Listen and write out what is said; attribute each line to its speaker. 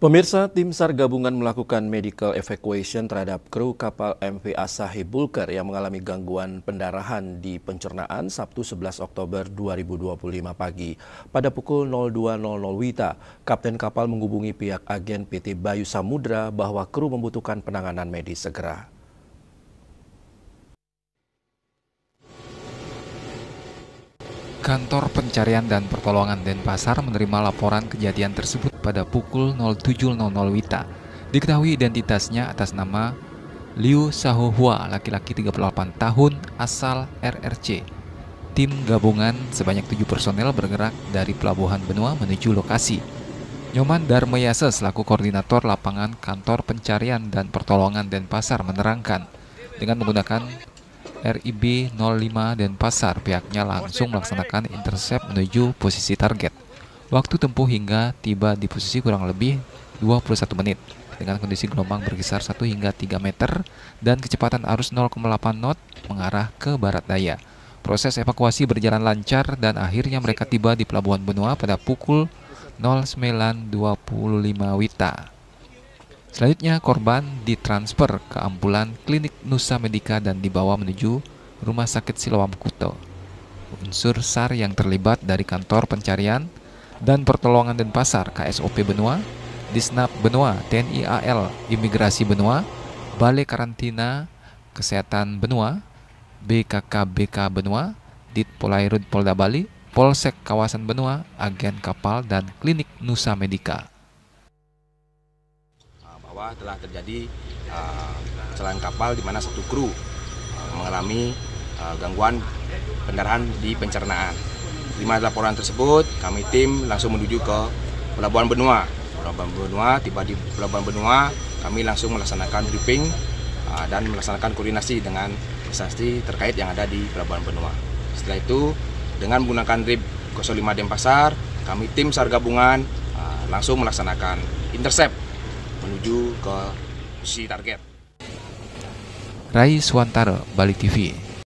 Speaker 1: Pemirsa, tim SAR gabungan melakukan medical evacuation terhadap kru kapal MV Asahi Bulker yang mengalami gangguan pendarahan di pencernaan Sabtu 11 Oktober 2025 pagi. Pada pukul 02.00 WITA, Kapten kapal menghubungi pihak agen PT Bayu Samudra bahwa kru membutuhkan penanganan medis segera.
Speaker 2: Kantor Pencarian dan Pertolongan Denpasar menerima laporan kejadian tersebut pada pukul 07.00 WITA. Diketahui identitasnya atas nama Liu Sahohua, laki-laki 38 tahun, asal RRC. Tim gabungan sebanyak 7 personel bergerak dari Pelabuhan Benua menuju lokasi. Nyoman Darmayasa selaku koordinator lapangan Kantor Pencarian dan Pertolongan Denpasar menerangkan, dengan menggunakan RIB 05 Denpasar, pihaknya langsung melaksanakan intercept menuju posisi target. Waktu tempuh hingga tiba di posisi kurang lebih 21 menit dengan kondisi gelombang berkisar 1 hingga 3 meter dan kecepatan arus 0,8 knot mengarah ke barat daya. Proses evakuasi berjalan lancar dan akhirnya mereka tiba di Pelabuhan Benua pada pukul 09.25 WITA. Selanjutnya korban ditransfer ke ambulan Klinik Nusa Medika dan dibawa menuju Rumah Sakit Siloam Kuto. Unsur SAR yang terlibat dari Kantor Pencarian dan Pertolongan Denpasar, KSOP Benua, Disnap Benua, TNI AL, Imigrasi Benua, Balai Karantina Kesehatan Benua, BKKBK Benua, Dit Polairut Polda Bali, Polsek Kawasan Benua, agen kapal, dan Klinik Nusa Medika.
Speaker 3: Bahwa telah terjadi kecelakaan kapal di mana satu kru mengalami gangguan pendarahan di pencernaan. Terima laporan tersebut, kami tim langsung menuju ke Pelabuhan Benua. Tiba di Pelabuhan Benua, kami langsung melaksanakan briefing dan melaksanakan koordinasi dengan instansi terkait yang ada di Pelabuhan Benua. Setelah itu, dengan menggunakan RIB 05 Denpasar, kami tim SAR gabungan langsung melaksanakan intercept menuju ke posisi target.
Speaker 2: Rai Swantara, Bali TV.